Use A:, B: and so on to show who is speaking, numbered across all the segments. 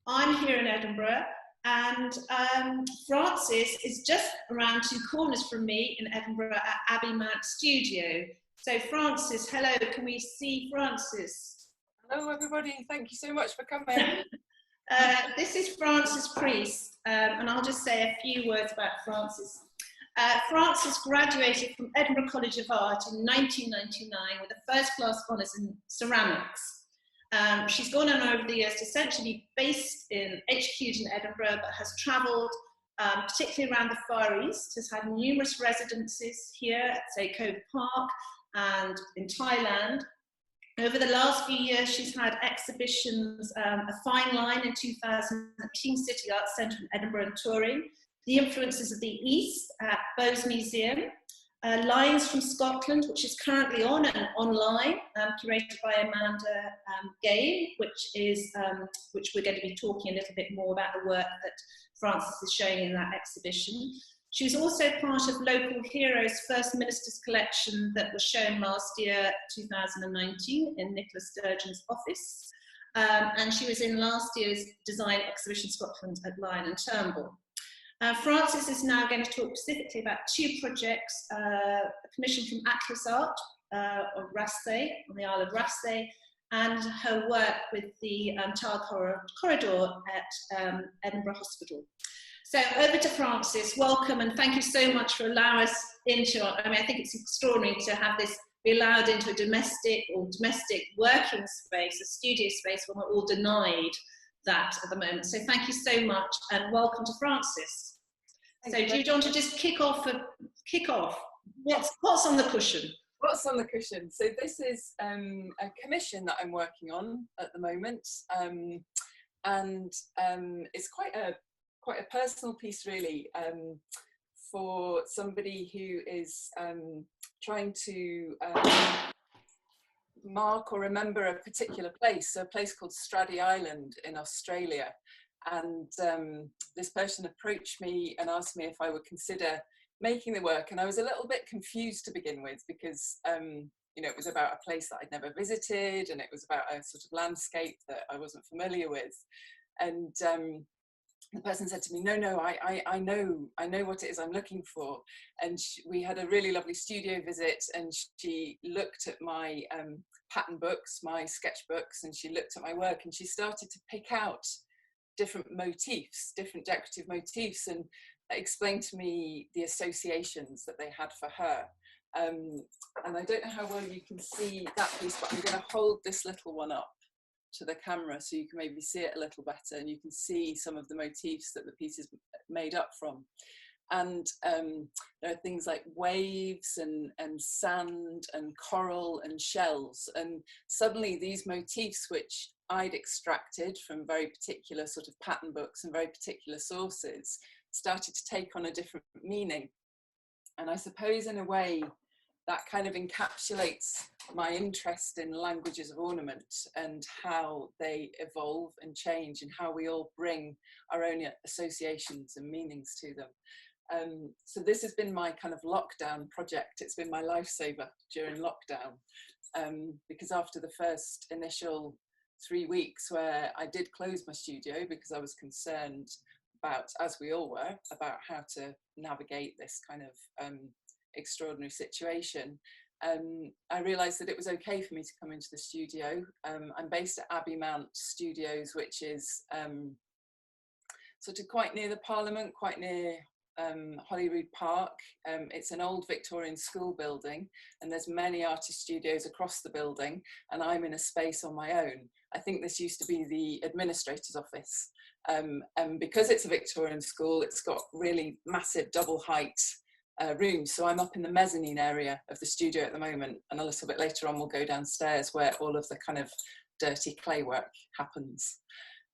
A: I'm here in Edinburgh, and Frances is just around two corners from me in Edinburgh at Abbey Mount Studio. So Frances, hello, can we see Frances?
B: Hello everybody, thank you so much for coming.
A: This is Frances Priest, and I'll just say a few words about Frances. Frances graduated from Edinburgh College of Art in 1999 with a first class honours in ceramics. She's gone on over the years to essentially based in HQ in Edinburgh, but has travelled particularly around the Far East, has had numerous residencies here at, say, Cove Park and in Thailand. Over the last few years, she's had exhibitions, A Fine Line in 2018, City Arts Centre in Edinburgh and touring, The Influences of the East at Bowes Museum, Lines from Scotland, which is currently on and online, curated by Amanda Gay, which we're going to be talking a little bit more about the work that Frances is showing in that exhibition. She was also part of Local Heroes' First Ministers collection that was shown last year, 2019, in Nicola Sturgeon's office. And she was in last year's Design Exhibition Scotland at Lyon and Turnbull. Frances is now going to talk specifically about two projects, a commission from Atlas Art of Rathsay, on the Isle of Rathsay, and her work with the Child Corridor at Edinburgh Hospital. So over to Frances, welcome, and thank you so much for allowing us into, I think it's extraordinary to have this be allowed into a domestic working space, a studio space, when we're all denied that at the moment. So thank you so much, and welcome to Frances. So do you want to just kick off? What's on the cushion?
B: What's on the cushion? So this is a commission that I'm working on at the moment, and it's quite a personal piece, really, for somebody who is trying to mark or remember a particular place, so a place called Stradey Island in Australia. And this person approached me and asked me if I would consider making the work, and I was a little bit confused to begin with, because it was about a place that I'd never visited, and it was about a sort of landscape that I wasn't familiar with. And the person said to me, no, I know what it is I'm looking for. And we had a really lovely studio visit, and she looked at my pattern books, my sketchbooks, and she looked at my work, and she started to pick out different motifs, different decorative motifs, and explained to me the associations that they had for her. And I don't know how well you can see that piece, but I'm going to hold this little one up to the camera so you can maybe see it a little better, and you can see some of the motifs that the piece is made up from. And there are things like waves and sand and coral and shells, and suddenly these motifs, which I'd extracted from very particular sort of pattern books and very particular sources, started to take on a different meaning. And I suppose in a way that kind of encapsulates my interest in languages of ornament and how they evolve and change, and how we all bring our own associations and meanings to them. So this has been my kind of lockdown project. It's been my lifesaver during lockdown, because after the first initial 3 weeks where I did close my studio because I was concerned about, as we all were, about how to navigate this kind of extraordinary situation, I realised that it was okay for me to come into the studio. I'm based at Abbey Mount Studios, which is sort of quite near the Parliament, quite near Holyrood Park. It's an old Victorian school building, and there's many artist studios across the building, and I'm in a space on my own. I think this used to be the administrator's office, and because it's a Victorian school, it's got really massive double height rooms, so I'm up in the mezzanine area of the studio at the moment, and a little bit later on we'll go downstairs where all of the kind of dirty clay work happens.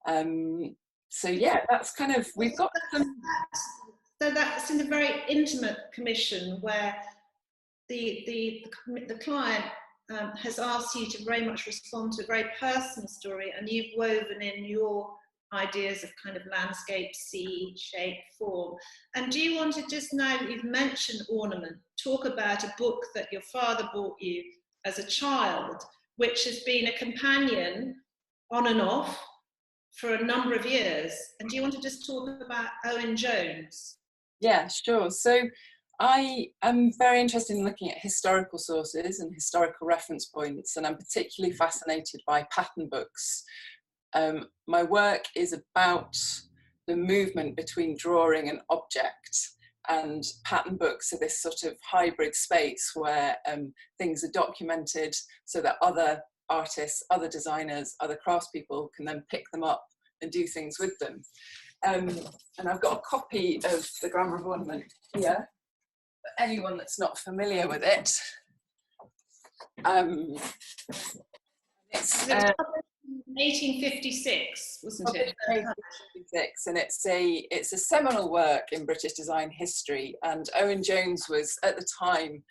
B: So yeah, that's kind of, we've got some...
A: So that's in a very intimate commission where the client has asked you to very much respond to a very personal story, and you've woven in your ideas of kind of landscape, sea, shape, form. And do you want to just, now that you've mentioned ornament, talk about a book that your father bought you as a child, which has been a companion on and off for a number of years. And do you want to just talk about Owen Jones?
B: Yeah, sure. So I am very interested in looking at historical sources and historical reference points, and I'm particularly fascinated by pattern books. My work is about the movement between drawing and object, and pattern books are this sort of hybrid space where things are documented so that other artists, other designers, other craftspeople can then pick them up and do things with them. And I've got a copy of the Grammar of Ornament here, for anyone that's not familiar with it. It's
A: 1856, wasn't it?
B: 1856, and it's a seminal work in British design history. And Owen Jones was at the time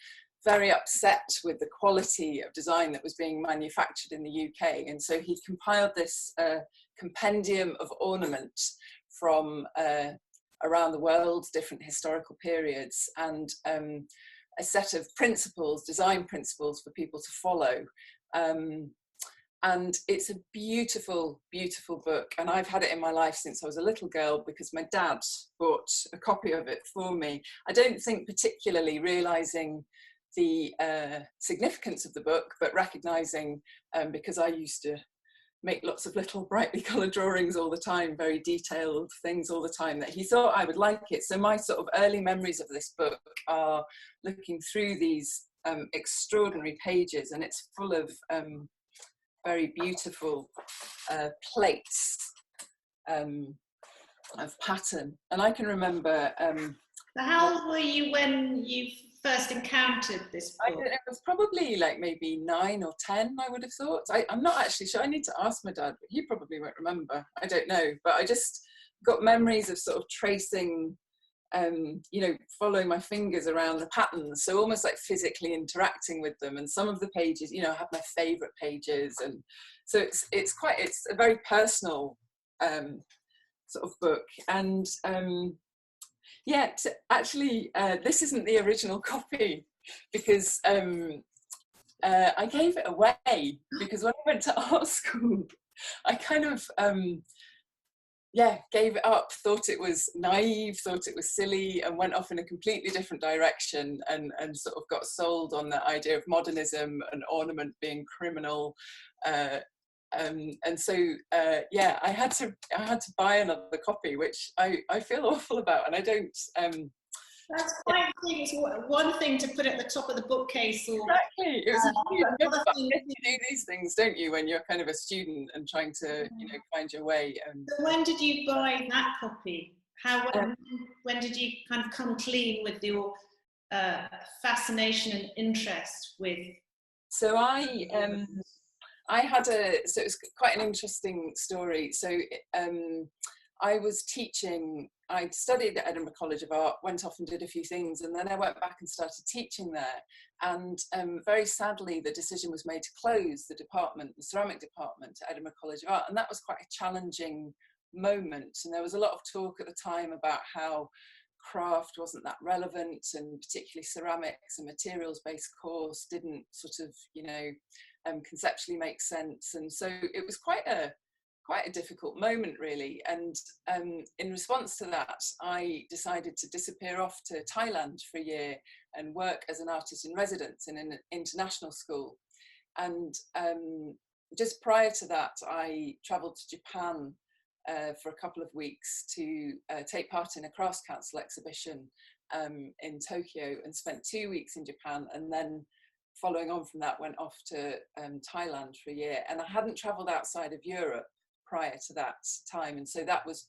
B: very upset with the quality of design that was being manufactured in the UK, and so he compiled this compendium of ornament from around the world, different historical periods, and a set of principles, design principles for people to follow. And it's a beautiful, beautiful book. And I've had it in my life since I was a little girl because my dad bought a copy of it for me. I don't think particularly realising the significance of the book, but recognising, because I used to make lots of little brightly coloured drawings all the time, very detailed things all the time, that he thought I would like it. So my sort of early memories of this book are looking through these extraordinary pages, and it's full of very beautiful plates of pattern. And I can remember...
A: So how old were you when you first encountered this book?
B: I don't know, it was probably like maybe 9 or 10, I would have thought. I'm not actually sure. I need to ask my dad, but he probably won't remember. I don't know. But I just got memories of sort of tracing, you know, following my fingers around the patterns. So almost like physically interacting with them. And some of the pages, you know, I have my favourite pages. And so it's a very personal sort of book. And yeah, actually, this isn't the original copy because I gave it away because when I went to art school, I kind of, gave it up, thought it was naive, thought it was silly, and went off in a completely different direction and sort of got sold on the idea of modernism and ornament being criminal. And so I had to buy another copy, which I feel awful about, and I don't.
A: That's quite a thing. It's one thing to put at the top of the bookcase, or
B: exactly. It was you do these things, don't you, when you're kind of a student and trying to, you know, find your way.
A: So when did you buy that copy? When did you kind of come clean with your fascination and interest with?
B: So so it was quite an interesting story. So I was teaching, I studied at Edinburgh College of Art, went off and did a few things, and then I went back and started teaching there. And very sadly, the decision was made to close the department, the ceramic department at Edinburgh College of Art. And that was quite a challenging moment. And there was a lot of talk at the time about how craft wasn't that relevant, and particularly ceramics, a materials-based course, didn't sort of, you know, conceptually make sense. And so it was quite a difficult moment, really. And in response to that, I decided to disappear off to Thailand for a year and work as an artist in residence in an international school. And just prior to that, I travelled to Japan for a couple of weeks to take part in a Crafts Council exhibition in Tokyo, and spent 2 weeks in Japan, and then following on from that went off to Thailand for a year. And I hadn't travelled outside of Europe prior to that time, and so I was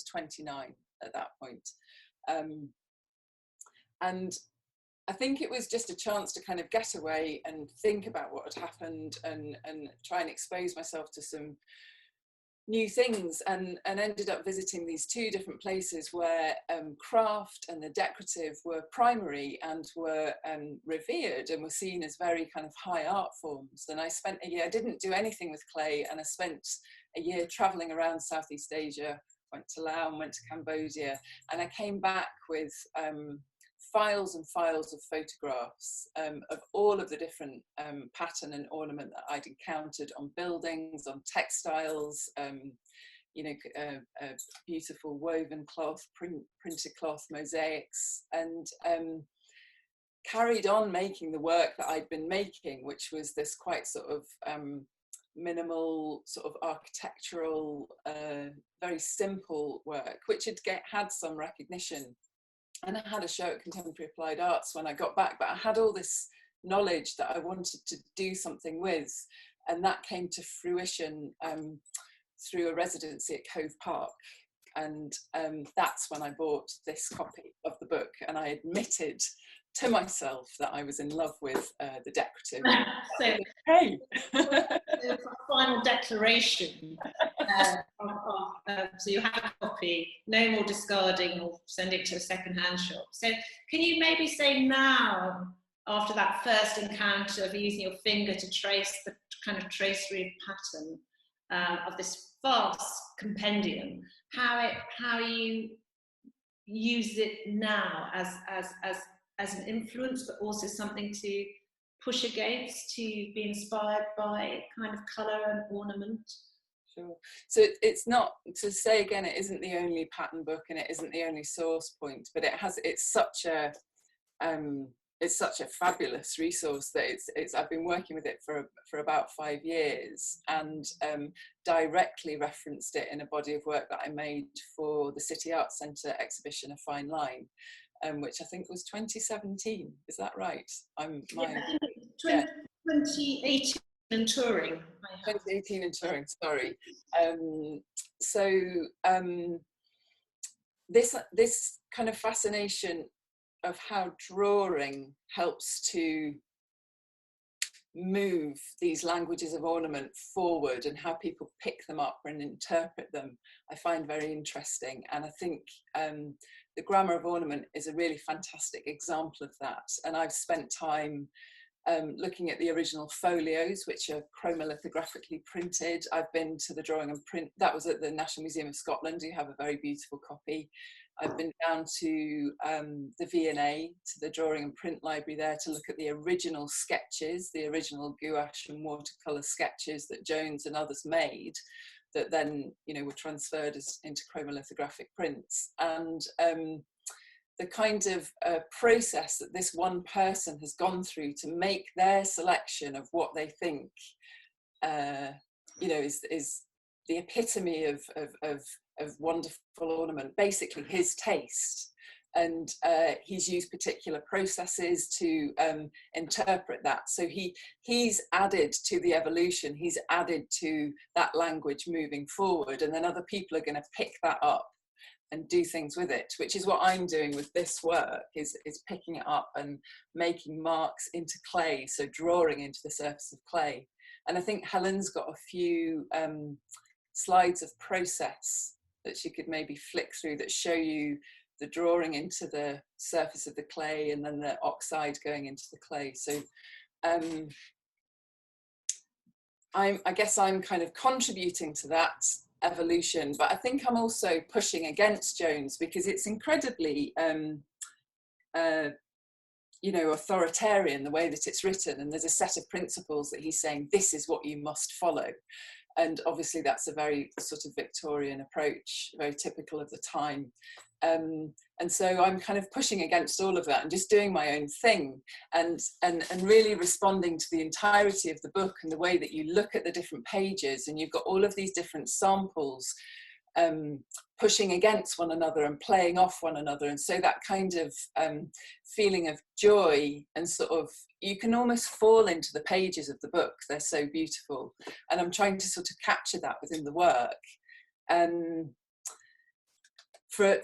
B: 29 at that point. And I think it was just a chance to kind of get away and think about what had happened and try and expose myself to some new things, and ended up visiting these 2 different places where craft and the decorative were primary and were revered and were seen as very kind of high art forms. And I spent a year, I didn't do anything with clay, and I spent a year traveling around Southeast Asia, went to Laos, went to Cambodia, and I came back with files and files of photographs of all of the different pattern and ornament that I'd encountered on buildings, on textiles, you know, beautiful woven cloth, printed cloth, mosaics, and carried on making the work that I'd been making, which was this quite sort of minimal, sort of architectural, very simple work, which had some recognition. And I had a show at Contemporary Applied Arts when I got back, but I had all this knowledge that I wanted to do something with, and that came to fruition through a residency at Cove Park. And that's when I bought this copy of the book, and I admitted to myself that I was in love with the decorative.
A: So,
B: hey!
A: the final declaration. So you have a copy, no more discarding or send it to a second-hand shop. So can you maybe say now, after that first encounter of using your finger to trace the kind of tracery pattern of this vast compendium, how you use it now as an influence, but also something to push against, to be inspired by kind of colour and ornament?
B: Sure. So it's not, to say again, it isn't the only pattern book and it isn't the only source point, but it's such a fabulous resource that I've been working with it for about 5 years, and directly referenced it in a body of work that I made for the City Arts Centre exhibition, A Fine Line, which I think was 2017. Is that right?
A: 2018 and touring.
B: 2018 and touring, sorry. This kind of fascination of how drawing helps to move these languages of ornament forward and how people pick them up and interpret them, I find very interesting. And I think the Grammar of Ornament is a really fantastic example of that. And I've spent time looking at the original folios, which are chromolithographically printed. I've been to the drawing and print, that was at the National Museum of Scotland, you have a very beautiful copy. I've been down to the V&A, to the drawing and print library there, to look at the original sketches, the original gouache and watercolour sketches that Jones and others made, that then, you know, were transferred into chromolithographic prints. And the kind of process that this one person has gone through to make their selection of what they think, you know, is the epitome of wonderful ornament, basically his taste. And he's used particular processes to interpret that. So he's added to the evolution, he's added to that language moving forward, and then other people are going to pick that up and do things with it, which is what I'm doing with this work, is picking it up and making marks into clay, so drawing into the surface of clay. And I think Helen's got a few slides of process that she could maybe flick through that show you the drawing into the surface of the clay and then the oxide going into the clay. So I guess I'm kind of contributing to that evolution, but I think I'm also pushing against Jones, because it's incredibly you know, authoritarian, the way that it's written, and there's a set of principles that he's saying this is what you must follow, and obviously that's a very sort of Victorian approach, very typical of the time. And so I'm kind of pushing against all of that and just doing my own thing, and really responding to the entirety of the book and the way that you look at the different pages, and you've got all of these different samples pushing against one another and playing off one another. And so that kind of feeling of joy, and sort of, you can almost fall into the pages of the book, they're so beautiful. And I'm trying to sort of capture that within the work. For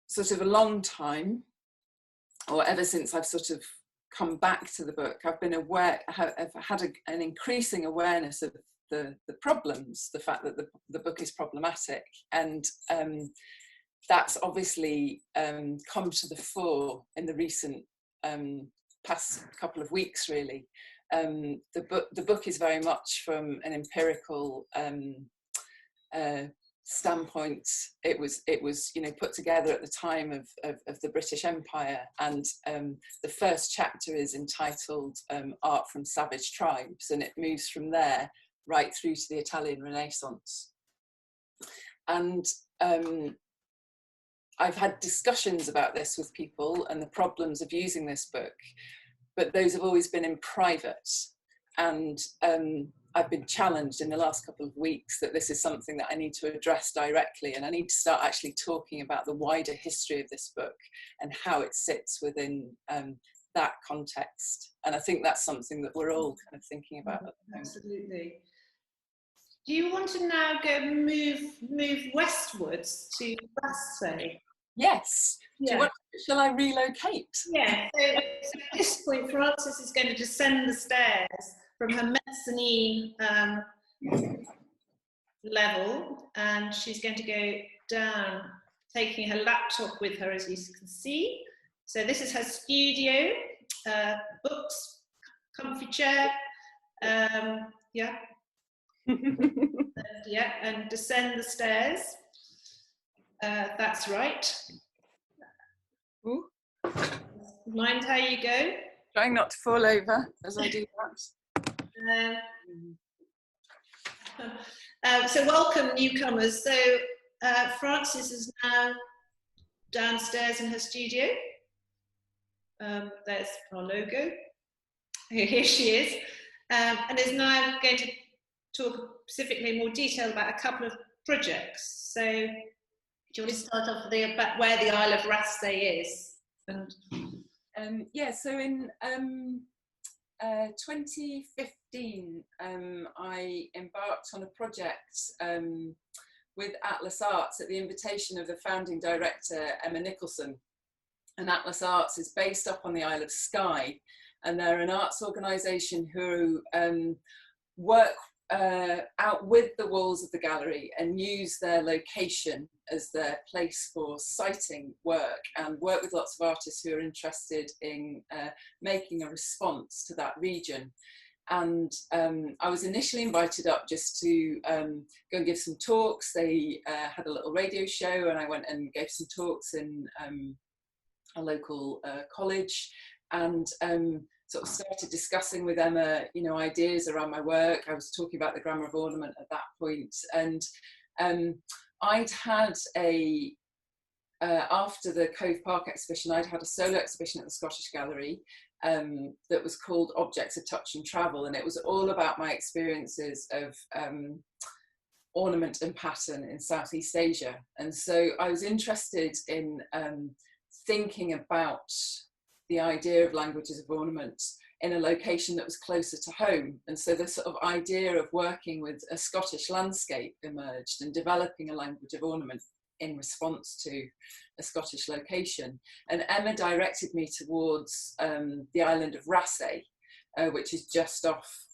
B: sort of a long time, or ever since I've sort of come back to the book, I've been aware, I've had an increasing awareness of the problems, the fact that the book is problematic, and that's obviously come to the fore in the recent past couple of weeks, really. The book is very much from an empirical standpoint, it was put together at the time of the British Empire, and the first chapter is entitled Art from Savage Tribes, and it moves from there right through to the Italian Renaissance. And I've had discussions about this with people and the problems of using this book, but those have always been in private. And I've been challenged in the last couple of weeks that this is something that I need to address directly, and I need to start actually talking about the wider history of this book and how it sits within that context. And I think that's something that we're all kind of thinking about at the moment.
A: Absolutely. Do you want to now go move westwards to Rassay?
B: Yes.
A: Yeah.
B: Shall I relocate?
A: Yeah. So at this point, Frances is going to descend the stairs from her mezzanine level, and she's going to go down, taking her laptop with her, as you can see. So this is her studio, books, comfy chair, yeah. Yeah, and descend the stairs. That's right.
B: Ooh.
A: Mind how you go.
B: Trying not to fall over as I do that.
A: So welcome, newcomers. So Frances is now downstairs in her studio. There's our logo. Here she is, and is now going to talk specifically in more detail about a couple of projects. So do you want to start off with about where the Isle of Rassay is? And
B: yeah, so in 2015, I embarked on a project with Atlas Arts at the invitation of the founding director, Emma Nicholson. And Atlas Arts is based up on the Isle of Skye, and they're an arts organisation who work out with the walls of the gallery and use their location as their place for siting work, and work with lots of artists who are interested in making a response to that region. And I was initially invited up just to go and give some talks. They had a little radio show, and I went and gave some talks in a local college, and sort of started discussing with Emma, you know, ideas around my work. I was talking about the grammar of ornament at that point, and I'd had after the Cove Park exhibition, I'd had a solo exhibition at the Scottish Gallery that was called Objects of Touch and Travel, and it was all about my experiences of ornament and pattern in Southeast Asia. And so I was interested in thinking about the idea of languages of ornament in a location that was closer to home. And so the sort of idea of working with a Scottish landscape emerged, and developing a language of ornament in response to a Scottish location. And Emma directed me towards the island of Rassay, which is just off,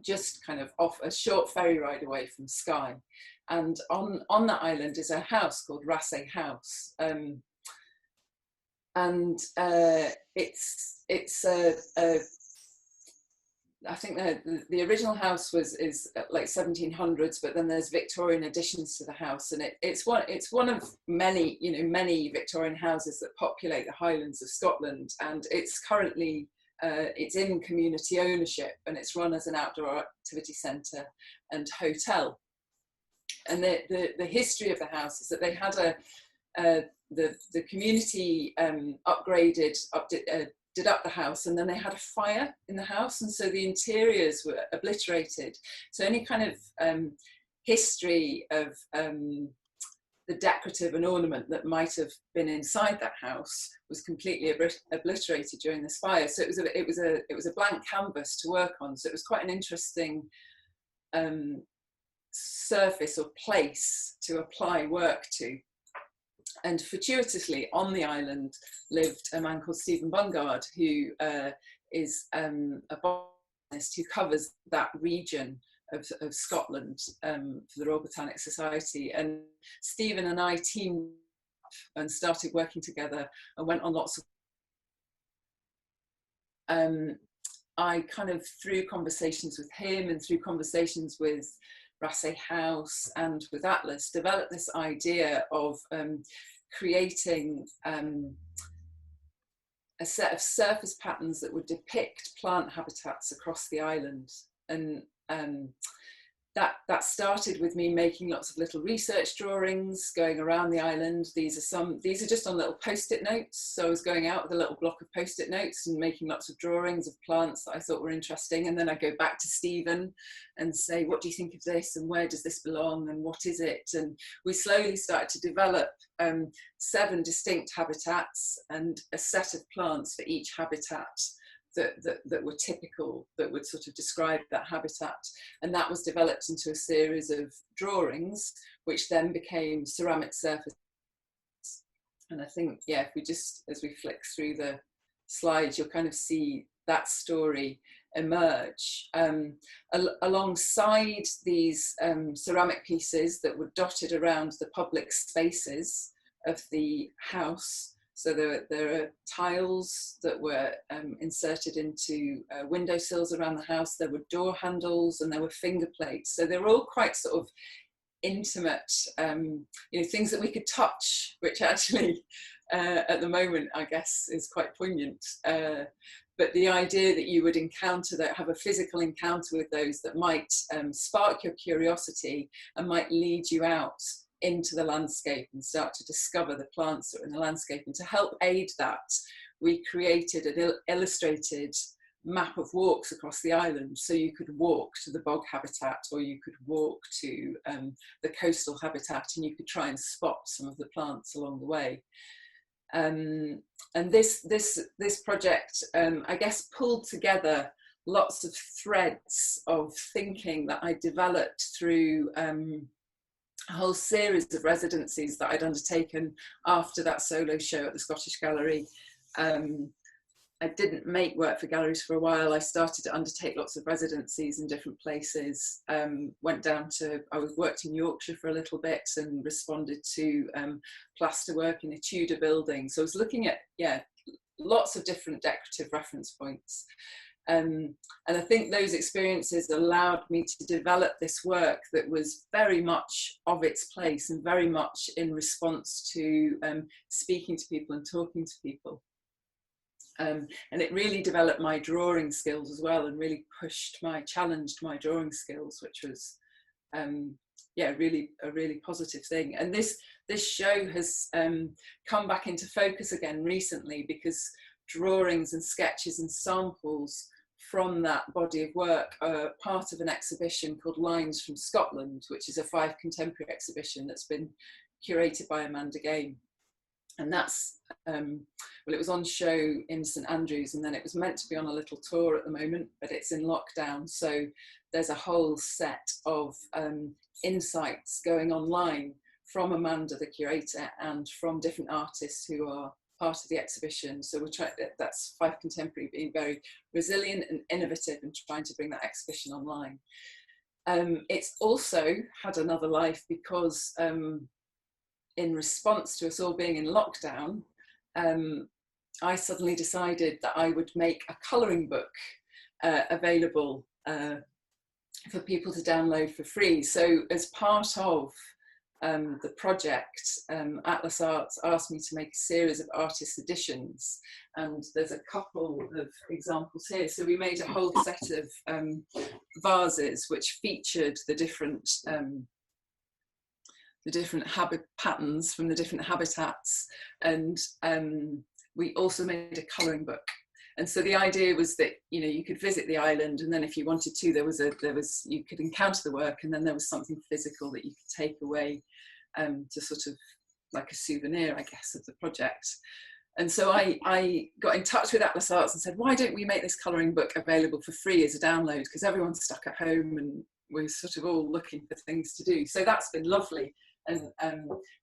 B: just kind of off a short ferry ride away from Skye. And on that island is a house called Rassay House. And it's I think the original house is like 1700s, but then there's Victorian additions to the house, and it's one of many, you know, many Victorian houses that populate the Highlands of Scotland, and it's currently it's in community ownership, and it's run as an outdoor activity centre and hotel. And the history of the house is that they had the community did up the house, and then they had a fire in the house, and so the interiors were obliterated. So any kind of history of the decorative and ornament that might have been inside that house was completely obliterated during this fire. So it was a blank canvas to work on. So it was quite an interesting surface or place to apply work to. And fortuitously, on the island lived a man called Stephen Bungard, who is a botanist who covers that region of Scotland for the Royal Botanic Society. And Stephen and I teamed up and started working together and went on lots of... I kind of, through conversations with him and through conversations with Rassay House and with Atlas, developed this idea of creating a set of surface patterns that would depict plant habitats across the island. And that started with me making lots of little research drawings going around the island. These are just on little post-it notes. So I was going out with a little block of post-it notes and making lots of drawings of plants that I thought were interesting. And then I go back to Stephen and say, what do you think of this? And where does this belong? And what is it? And we slowly started to develop 7 distinct habitats and a set of plants for each habitat that were typical, that would sort of describe that habitat. And that was developed into a series of drawings, which then became ceramic surface. And I think, yeah, if we just, as we flick through the slides, you'll kind of see that story emerge. Alongside these ceramic pieces that were dotted around the public spaces of the house. So there are tiles that were inserted into windowsills around the house. There were door handles and there were finger plates. So they were all quite sort of intimate, things that we could touch, which actually at the moment, I guess, is quite poignant. But the idea that you would have a physical encounter with those that might spark your curiosity and might lead you out into the landscape and start to discover the plants that are in the landscape. And to help aid that, we created an illustrated map of walks across the island. So you could walk to the bog habitat, or you could walk to the coastal habitat, and you could try and spot some of the plants along the way. And this project, I guess, pulled together lots of threads of thinking that I developed through a whole series of residencies that I'd undertaken after that solo show at the Scottish Gallery. I didn't make work for galleries for a while. I started to undertake lots of residencies in different places. I worked in Yorkshire for a little bit and responded to plaster work in a Tudor building. So I was looking at, lots of different decorative reference points. And I think those experiences allowed me to develop this work that was very much of its place and very much in response to speaking to people and talking to people. And it really developed my drawing skills as well, and really challenged my drawing skills, which was really a really positive thing. And this show has come back into focus again recently, because drawings and sketches and samples from that body of work are part of an exhibition called Lines from Scotland, which is a 5 contemporary exhibition that's been curated by Amanda Game. And that's, it was on show in St Andrews, and then it was meant to be on a little tour at the moment, but it's in lockdown. So there's a whole set of insights going online from Amanda, the curator, and from different artists who are part of the exhibition. So we're trying, that's 5 Contemporary being very resilient and innovative and trying to bring that exhibition online. It's also had another life because in response to us all being in lockdown, I suddenly decided that I would make a colouring book available for people to download for free. So as part of the project, Atlas Arts asked me to make a series of artist editions, and there's a couple of examples here. So we made a whole set of vases which featured the different habit patterns from the different habitats, and we also made a colouring book. And so the idea was that, you know, you could visit the island, and then if you wanted to, you could encounter the work, and then there was something physical that you could take away to sort of like a souvenir, I guess, of the project. And so I got in touch with Atlas Arts and said, why don't we make this colouring book available for free as a download? Because everyone's stuck at home and we're sort of all looking for things to do. So that's been lovely. And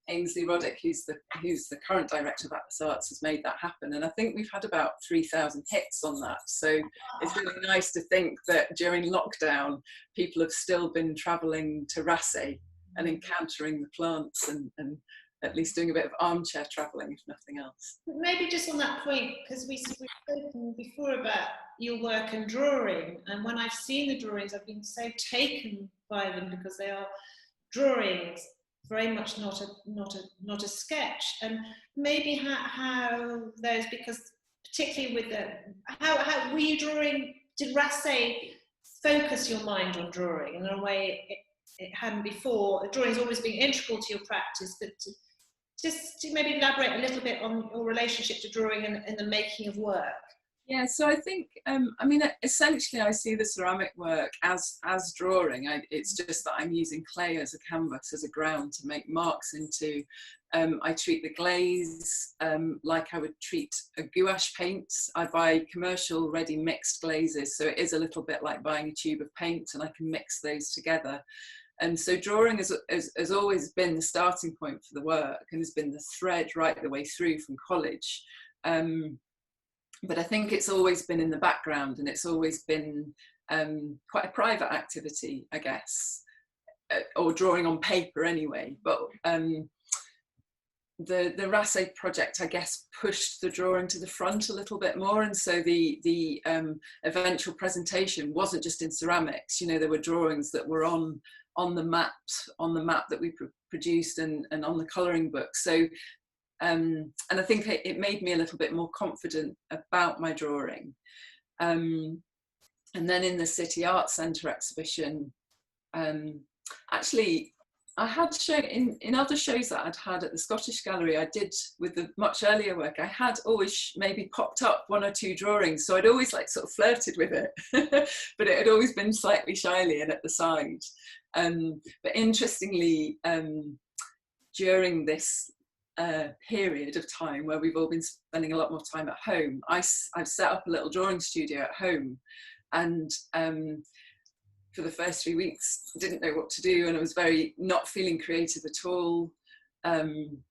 B: Ainsley Roddick, who's the current director of Atlas Arts, has made that happen. And I think we've had about 3,000 hits on that. So it's really nice to think that during lockdown, people have still been travelling to Rassay and encountering the plants and at least doing a bit of armchair travelling, if nothing else.
A: Maybe just on that point, because we've spoken before about your work and drawing, and when I've seen the drawings, I've been so taken by them because they are drawings, very much not a sketch. And maybe how those, because particularly with the how were you drawing? Did Rasay focus your mind on drawing in a way it hadn't before? Drawing's always been integral to your practice, but just to maybe elaborate a little bit on your relationship to drawing and the making of work.
B: Yeah, so I think, I mean, essentially I see the ceramic work as drawing. It's just that I'm using clay as a canvas, as a ground to make marks into. I treat the glaze like I would treat a gouache paint. I buy commercial ready mixed glazes, so it is a little bit like buying a tube of paint, and I can mix those together. And so drawing has always been the starting point for the work, and has been the thread right the way through from college. But I think it's always been in the background, and it's always been quite a private activity, I guess, or drawing on paper anyway. But the Rasay project, I guess, pushed the drawing to the front a little bit more, and so the eventual presentation wasn't just in ceramics. You know, there were drawings that were on the map that we produced, and on the colouring book. So. And I think it made me a little bit more confident about my drawing. And then in the City Arts Centre exhibition, actually, I had shown in other shows that I'd had at the Scottish Gallery, I did with the much earlier work, I had always maybe popped up one or two drawings. So I'd always like sort of flirted with it, but it had always been slightly shyly and at the side. But interestingly, during this period of time where we've all been spending a lot more time at home, I've set up a little drawing studio at home, and for the first 3 weeks didn't know what to do, and I was very not feeling creative at all. And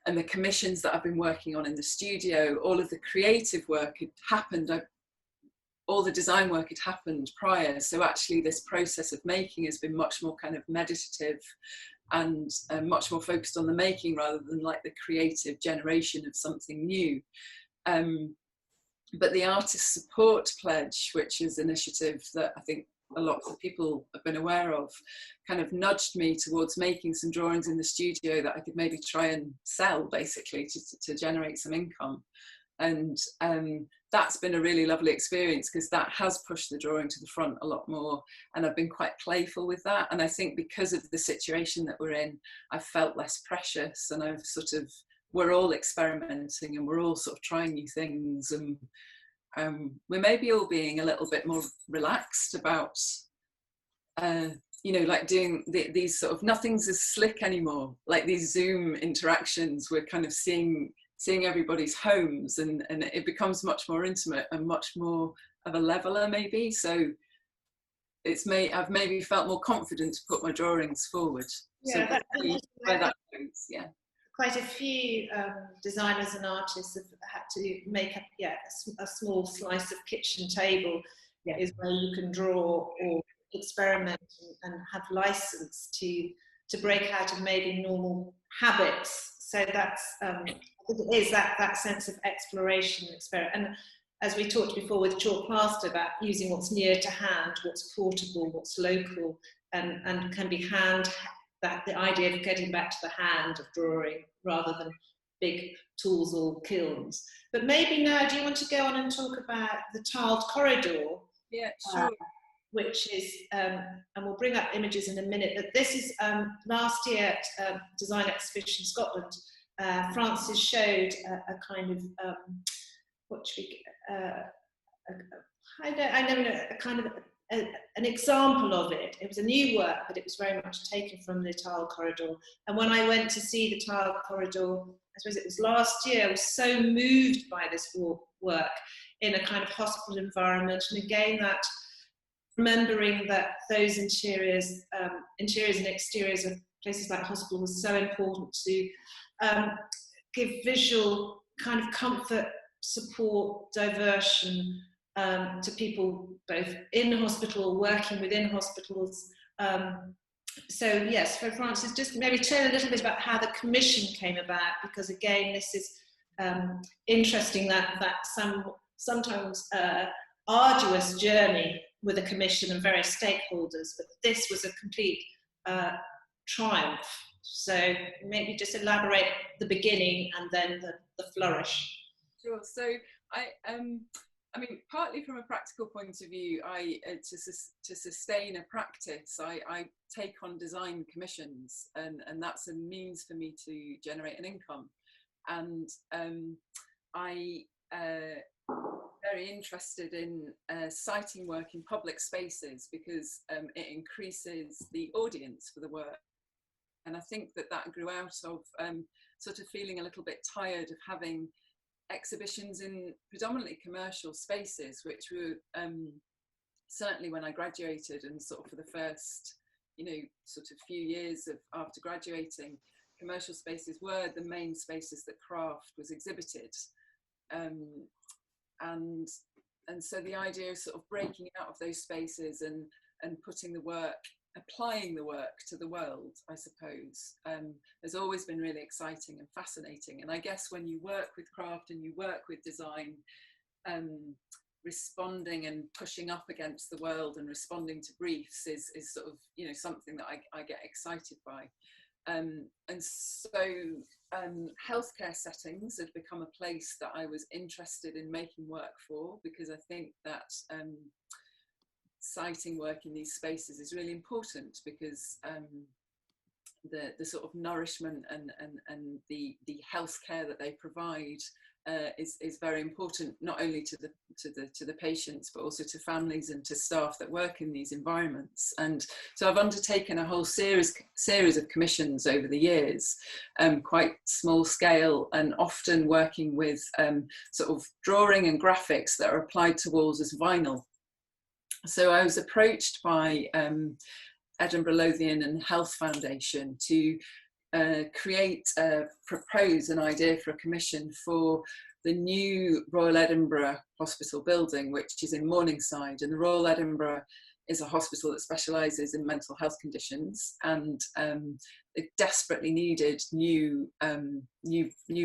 B: the commissions that I've been working on in the studio, all of the creative work had happened, all the design work had happened prior, so actually this process of making has been much more kind of meditative and much more focused on the making rather than like the creative generation of something new. But the Artist Support Pledge, which is an initiative that I think a lot of people have been aware of, kind of nudged me towards making some drawings in the studio that I could maybe try and sell, basically, to generate some income. And that's been a really lovely experience, because that has pushed the drawing to the front a lot more, and I've been quite playful with that. And I think because of the situation that we're in, I've felt less precious, and I've sort of, we're all experimenting and we're all sort of trying new things, and we're maybe all being a little bit more relaxed about you know, like doing these sort of, nothing's as slick anymore, like these Zoom interactions. We're kind of seeing everybody's homes, and it becomes much more intimate and much more of a leveler maybe. So I've maybe felt more confident to put my drawings forward.
A: Yeah,
B: so where that goes, yeah.
A: Quite a few designers and artists have had to make up, a small slice of kitchen table is where you can draw or experiment and have license to break out of maybe normal habits. So that's it is that sense of exploration, experiment. And as we talked before with chalk plaster, about using what's near to hand, what's portable, what's local, and can be that the idea of getting back to the hand of drawing rather than big tools or kilns. But maybe now, do you want to go on and talk about the tiled corridor?
B: Yeah, sure.
A: Which is, and we'll bring up images in a minute, but this is last year at Design Exhibition Scotland, Frances showed a kind of, I never know, a kind of an example of it. It was a new work, but it was very much taken from the tiled corridor. And when I went to see the tiled corridor, I suppose it was last year, I was so moved by this work in a kind of hospital environment. And again, that remembering that those interiors and exteriors of places like hospital was so important to give visual kind of comfort, support, diversion to people both in hospital, working within hospitals, So yes, for Frances, just maybe tell a little bit about how the commission came about, because again, this is interesting that sometimes arduous journey with a commission and various stakeholders, but this was a complete triumph. So maybe just elaborate the beginning and then the flourish.
B: Sure. So I mean, partly from a practical point of view, to sustain a practice, I take on design commissions, and that's a means for me to generate an income. And I very interested in siting work in public spaces because it increases the audience for the work. And I think that grew out of sort of feeling a little bit tired of having exhibitions in predominantly commercial spaces, which were certainly when I graduated, and sort of for the first, sort of few years after graduating, commercial spaces were the main spaces that craft was exhibited. And so the idea of sort of breaking out of those spaces and putting the work, applying the work to the world, I suppose, has always been really exciting and fascinating. And I guess when you work with craft and you work with design, responding and pushing up against the world and responding to briefs is sort of, something that I get excited by. And so healthcare settings have become a place that I was interested in making work for, because I think that siting work in these spaces is really important, because the sort of nourishment and the healthcare that they provide is very important, not only to the patients, but also to families and to staff that work in these environments. And so I've undertaken a whole series of commissions over the years, quite small scale, and often working with sort of drawing and graphics that are applied to walls as vinyl. So I was approached by Edinburgh Lothian and Health Foundation to propose an idea for a commission for the new Royal Edinburgh Hospital building, which is in Morningside. And the Royal Edinburgh is a hospital that specialises in mental health conditions, and it desperately needed new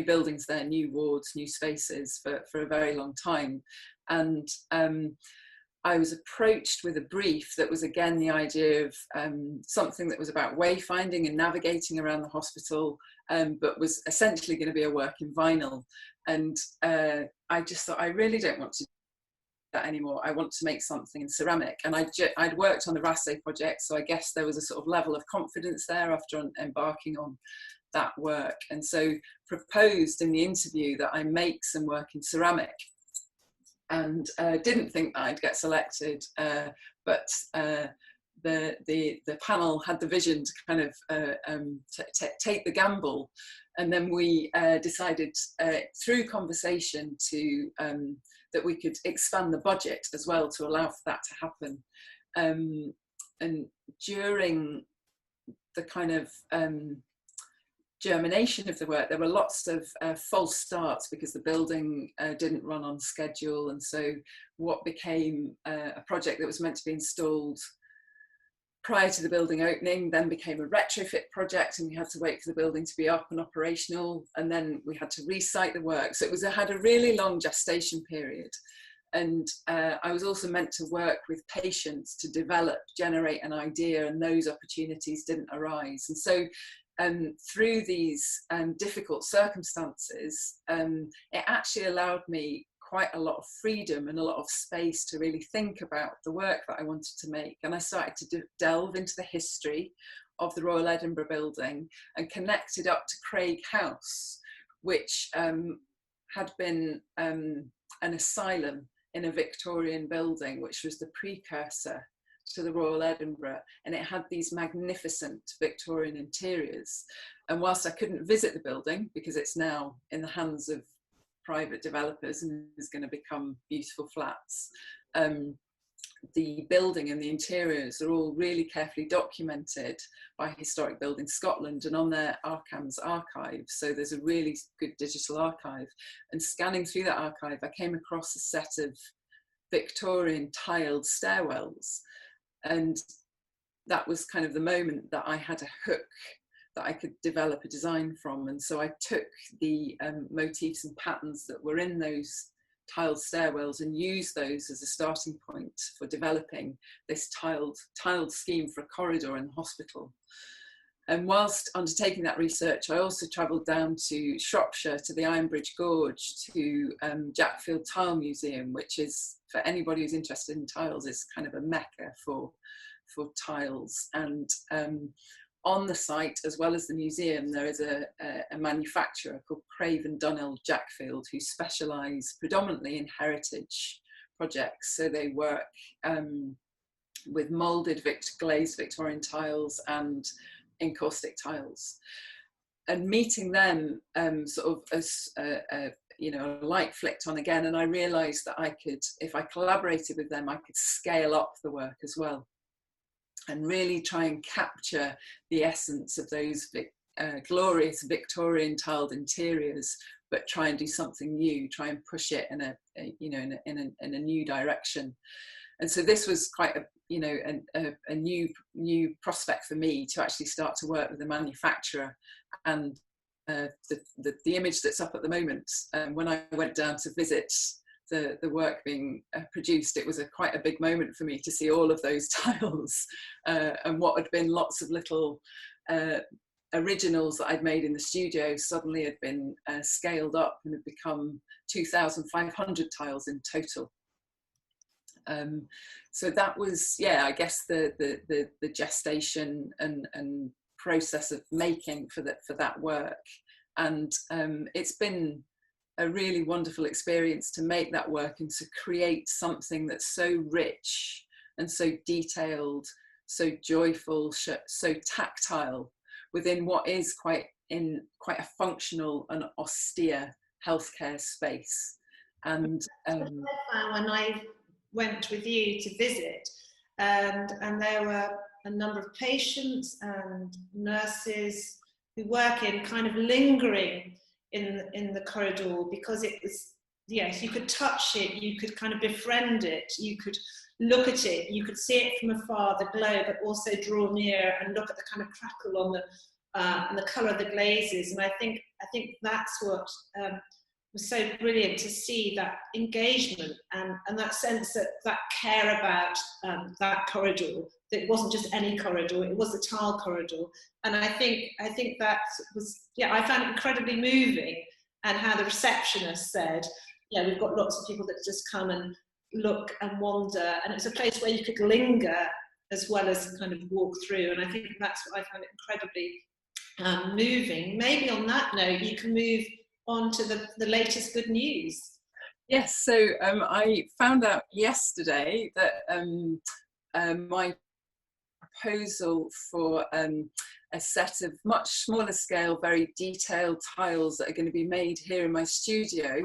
B: buildings there, new wards, new spaces for a very long time. And I was approached with a brief that was, again, the idea of something that was about wayfinding and navigating around the hospital, but was essentially going to be a work in vinyl. And I just thought, I really don't want to do that anymore. I want to make something in ceramic. And I'd worked on the Rasse project, so I guess there was a sort of level of confidence there after embarking on that work. And so proposed in the interview that I make some work in ceramic. And didn't think that I'd get selected, but the panel had the vision to kind of take the gamble, and then we decided through conversation to that we could expand the budget as well to allow for that to happen. And during the kind of germination of the work, there were lots of false starts because the building didn't run on schedule, and so what became a project that was meant to be installed prior to the building opening then became a retrofit project, and we had to wait for the building to be up and operational, and then we had to resite the work. So it had a really long gestation period. And I was also meant to work with patients to generate an idea, and those opportunities didn't arise. And so through these difficult circumstances, it actually allowed me quite a lot of freedom and a lot of space to really think about the work that I wanted to make. And I started to delve into the history of the Royal Edinburgh building and connected up to Craig House, which had been an asylum in a Victorian building, which was the precursor to the Royal Edinburgh, and it had these magnificent Victorian interiors. And whilst I couldn't visit the building because it's now in the hands of private developers and is going to become beautiful flats, the building and the interiors are all really carefully documented by Historic Buildings Scotland and on their Arkhams archive. So there's a really good digital archive. And scanning through that archive, I came across a set of Victorian tiled stairwells. And that was kind of the moment that I had a hook that I could develop a design from. And so I took the motifs and patterns that were in those tiled stairwells and used those as a starting point for developing this tiled scheme for a corridor in the hospital. And whilst undertaking that research, I also travelled down to Shropshire, to the Ironbridge Gorge, to Jackfield Tile Museum, which is, for anybody who's interested in tiles, is kind of a mecca for tiles. And on the site, as well as the museum, there is a manufacturer called Craven Dunhill Jackfield, who specialise predominantly in heritage projects. So they work with moulded glazed Victorian tiles and encaustic tiles. And meeting them sort of as you know, a light flicked on again, and I realised that I could, if I collaborated with them, I could scale up the work as well, and really try and capture the essence of those glorious Victorian tiled interiors, but try and do something new, try and push it in a new direction. And so this was quite a new prospect for me, to actually start to work with the manufacturer. And the image that's up at the moment, when I went down to visit the work being produced, it was quite a big moment for me to see all of those tiles and what had been lots of little originals that I'd made in the studio suddenly had been scaled up and had become 2,500 tiles in total. So that was, yeah, I guess the gestation and process of making for that work. And it's been a really wonderful experience to make that work and to create something that's so rich and so detailed, so joyful, so tactile within what is quite a functional and austere healthcare space. And
A: when I went with you to visit, and there were a number of patients and nurses who work in kind of lingering in the corridor, because it was, yes, you could touch it, you could kind of befriend it, you could look at it, you could see it from afar, the glow, but also draw near and look at the kind of crackle on the and the colour of the glazes. And I think that's what was so brilliant, to see that engagement and that sense that care about that corridor. That it wasn't just any corridor, it was the tile corridor. And I think that was, yeah, I found it incredibly moving. And how the receptionist said, yeah, we've got lots of people that just come and look and wander, and it's a place where you could linger as well as kind of walk through. And I think that's what I found incredibly moving. Maybe on that note, you can move on to the latest good news.
B: Yes, so I found out yesterday that my proposal for a set of much smaller scale, very detailed tiles that are going to be made here in my studio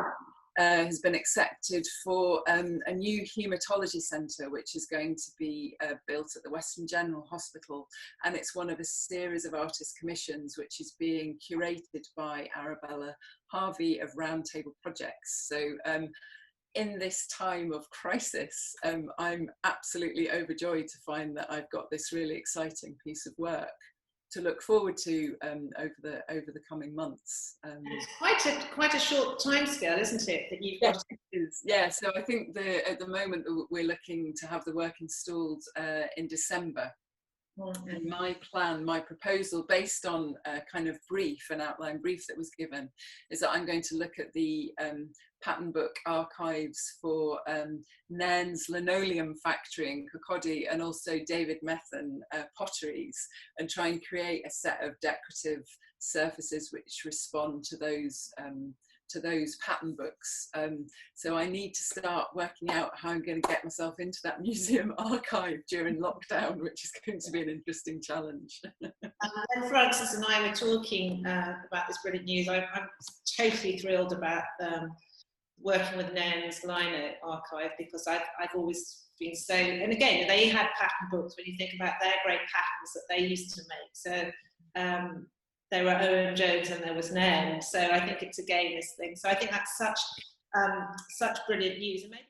B: has been accepted for a new haematology centre, which is going to be built at the Western General Hospital. And it's one of a series of artist commissions which is being curated by Arabella Harvey of Roundtable Projects. So in this time of crisis, I'm absolutely overjoyed to find that I've got this really exciting piece of work to look forward to over the coming months.
A: It's quite a short timescale, isn't it? That you've got.
B: Yeah. So I think at the moment we're looking to have the work installed in December. And my plan, my proposal, based on a kind of an outline brief that was given, is that I'm going to look at the pattern book archives for Nairn's linoleum factory in Kirkcaldy, and also David Methan potteries, and try and create a set of decorative surfaces which respond to those pattern books. So I need to start working out how I'm going to get myself into that museum archive during lockdown, which is going to be an interesting challenge.
A: When Frances and I were talking about this brilliant news, I'm totally thrilled about working with Nairn's Lino archive, because I've always been so, and again, they had pattern books when you think about their great patterns that they used to make. So there were Owen Jones and there was Nairn. So I think it's again this thing. So I think that's such brilliant news. And maybe